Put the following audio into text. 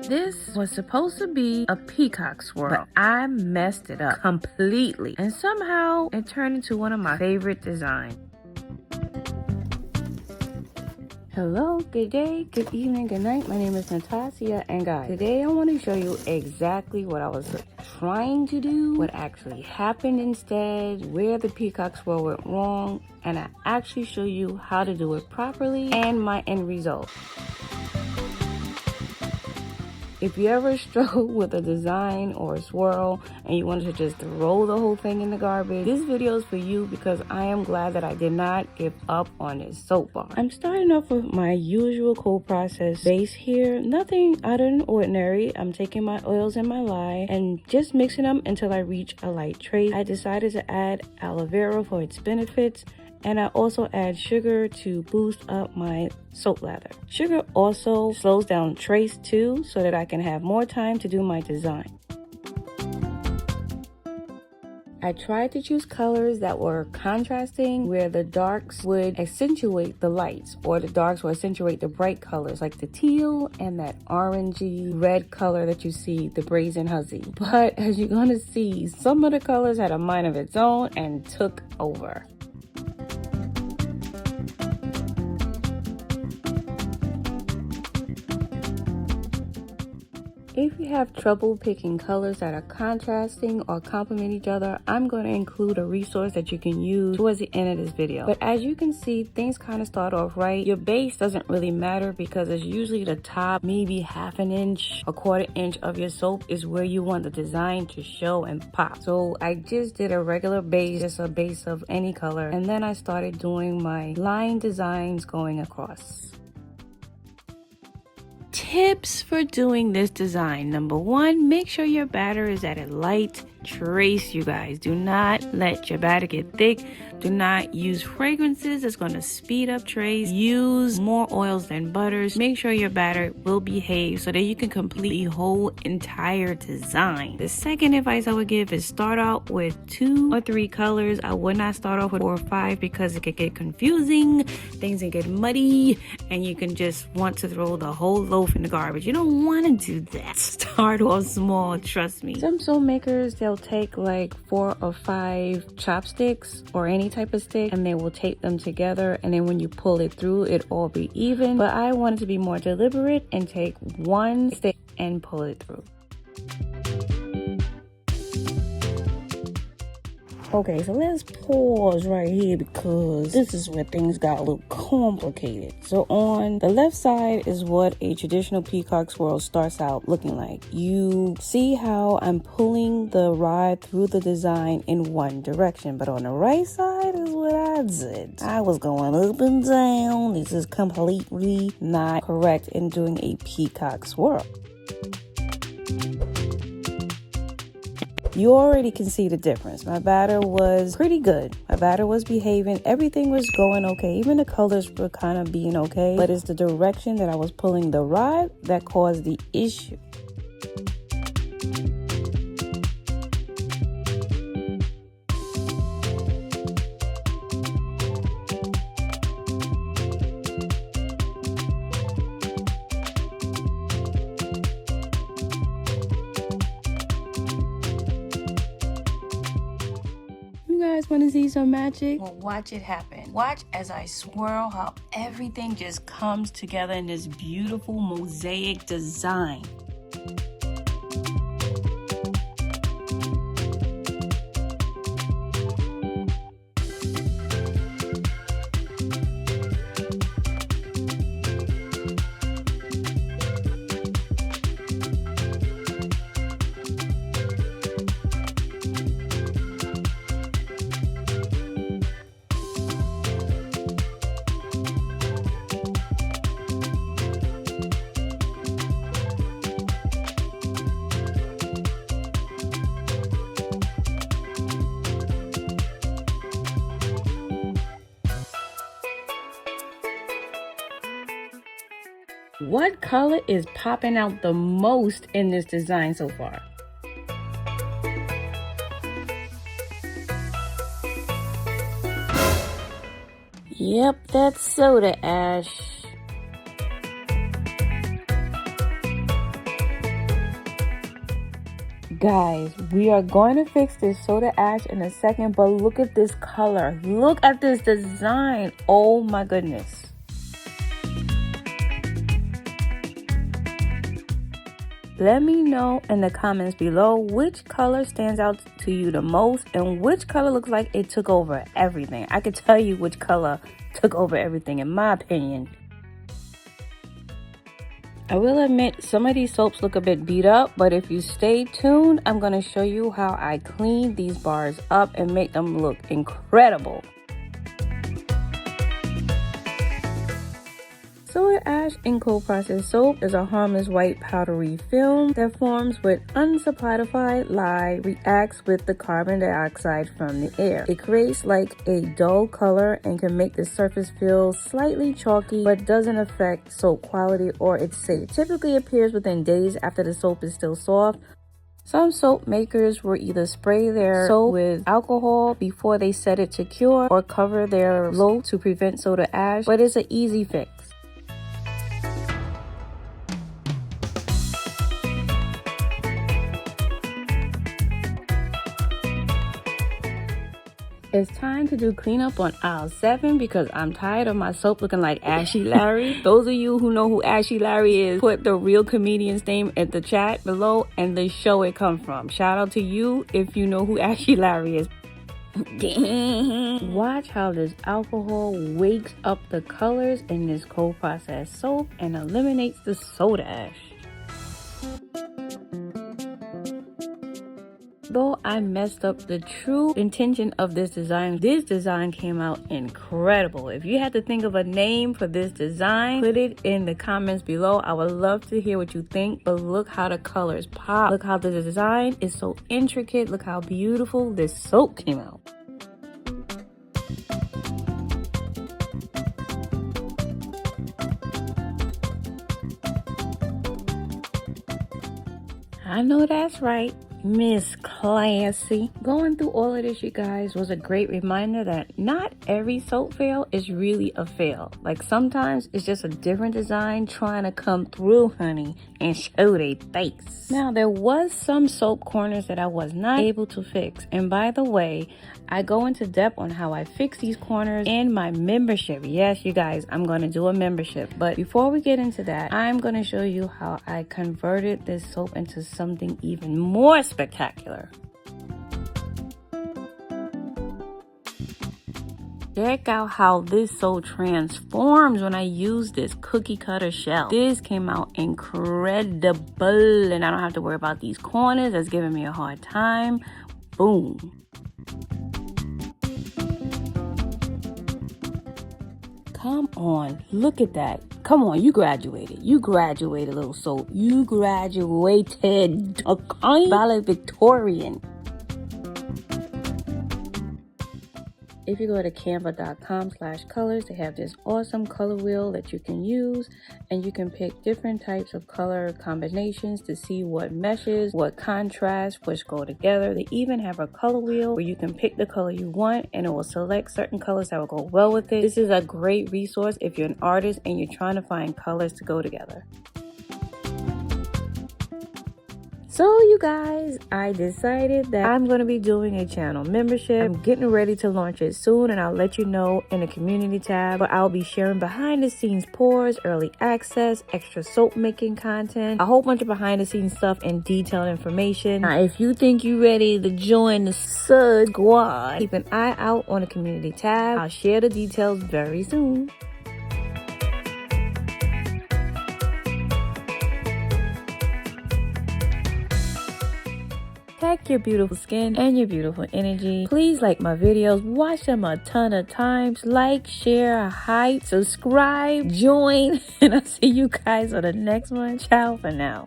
This was supposed to be a peacock swirl, but I messed it up completely. And somehow it turned into one of my favorite designs. Hello, good day, good evening, good night. My name is Natacia, and guys, today I want to show you exactly what I was trying to do, what actually happened instead, where the peacock swirl went wrong, and I actually show you how to do it properly and my end result. If you ever struggle with a design or a swirl and you wanted to just throw the whole thing in the garbage, this video is for you because I am glad that I did not give up on this soap bar. I'm starting off with my usual cold process base here. Nothing out of the ordinary. I'm taking my oils and my lye and just mixing them until I reach a light trace. I decided to add aloe vera for its benefits. And I also add sugar to boost up my soap lather. Sugar also slows down trace too, so that I can have more time to do my design. I tried to choose colors that were contrasting, where the darks would accentuate the lights, or the darks would accentuate the bright colors, like the teal and that orangey red color that you see, the brazen hussy. But as you're gonna see, some of the colors had a mind of its own and took over. If you have trouble picking colors that are contrasting or complement each other, I'm going to include a resource that you can use towards the end of this video. But as you can see, things kind of start off right. Your base doesn't really matter because it's usually the top, maybe half an inch, a quarter inch of your soap is where you want the design to show and pop. So I just did a regular base, just a base of any color. And then I started doing my line designs going across. Tips for doing this design. Number one, make sure your batter is at a light trace, you guys. Do not let your batter get thick. Do not use fragrances. It's going to speed up trace. Use more oils than butters. Make sure your batter will behave so that you can complete the whole entire design. The second advice I would give is start out with 2 or 3 colors. I would not start off with 4 or 5 because it could get confusing. Things can get muddy and you can just want to throw the whole loaf in the garbage. You don't want to do that. Start off small, trust me. Some soap makers, they'll take like 4 or 5 chopsticks or any type of stick and they will tape them together, and then when you pull it through, it all be even. But I wanted to be more deliberate and take 1 stick and pull it through. Okay, so let's pause right here because this is where things got a little complicated. So on the left side is what a traditional peacock swirl starts out looking like. You see how I'm pulling the rod through the design in one direction, but on the right side is what I did. I was going up and down. This is completely not correct in doing a peacock swirl. You already can see the difference. My batter was pretty good. My batter was behaving. Everything was going okay. Even the colors were kind of being okay. But it's the direction that I was pulling the rod that caused the issue. Want to see some magic? Well, watch it happen. Watch as I swirl how everything just comes together in this beautiful mosaic design. What color is popping out the most in this design so far? Yep, that's soda ash. Guys, we are going to fix this soda ash in a second, but look at this color. Look at this design. Oh my goodness. Let me know in the comments below which color stands out to you the most and which color looks like it took over everything. I could tell you which color took over everything in my opinion. I will admit some of these soaps look a bit beat up, but if you stay tuned, I'm going to show you how I clean these bars up and make them look incredible. Soda ash in cold processed soap is a harmless white powdery film that forms with unsupplied lye, reacts with the carbon dioxide from the air. It creates like a dull color and can make the surface feel slightly chalky, but doesn't affect soap quality or its shape. Typically appears within days after the soap is still soft. Some soap makers will either spray their soap with alcohol before they set it to cure or cover their loaf to prevent soda ash, but it's an easy fix. It's time to do cleanup on aisle 7 because I'm tired of my soap looking like Ashy Larry. Those of you who know who Ashy Larry is, put the real comedian's name in the chat below and the show it comes from. Shout out to you if you know who Ashy Larry is. Watch how this alcohol wakes up the colors in this cold processed soap and eliminates the soda ash. Though I messed up the true intention of this design came out incredible. If you had to think of a name for this design, put it in the comments below. I would love to hear what you think, but look how the colors pop. Look how the design is so intricate. Look how beautiful this soap came out. I know that's right. Miss Classy. Going through all of this, you guys, was a great reminder that not every soap fail is really a fail. Like sometimes it's just a different design trying to come through, honey, and show they face. Now, there was some soap corners that I was not able to fix. And by the way, I go into depth on how I fix these corners in my membership. Yes, you guys, I'm going to do a membership. But before we get into that, I'm going to show you how I converted this soap into something even more spectacular. Check out how this soap transforms when I use this cookie cutter shell. This came out incredible, and I don't have to worry about these corners that's giving me a hard time. Boom. Come on, look at that. Come on, you graduated. You graduated, little soap. You graduated. Valedictorian. If you go to canva.com/colors, they have this awesome color wheel that you can use, and you can pick different types of color combinations to see what meshes, what contrasts, which go together. They even have a color wheel where you can pick the color you want and it will select certain colors that will go well with it. This is a great resource if you're an artist and you're trying to find colors to go together. So you guys, I decided that I'm going to be doing a channel membership. I'm getting ready to launch it soon, and I'll let you know in the community tab. But I'll be sharing behind the scenes pours, early access, extra soap making content, a whole bunch of behind the scenes stuff and detailed information. Now, if you think you're ready to join the Sudz squad, keep an eye out on the community tab. I'll share the details very soon. Protect your beautiful skin and your beautiful energy. Please like my videos. Watch them a ton of times. Like, share, hype, subscribe, join. And I'll see you guys on the next one. Ciao for now.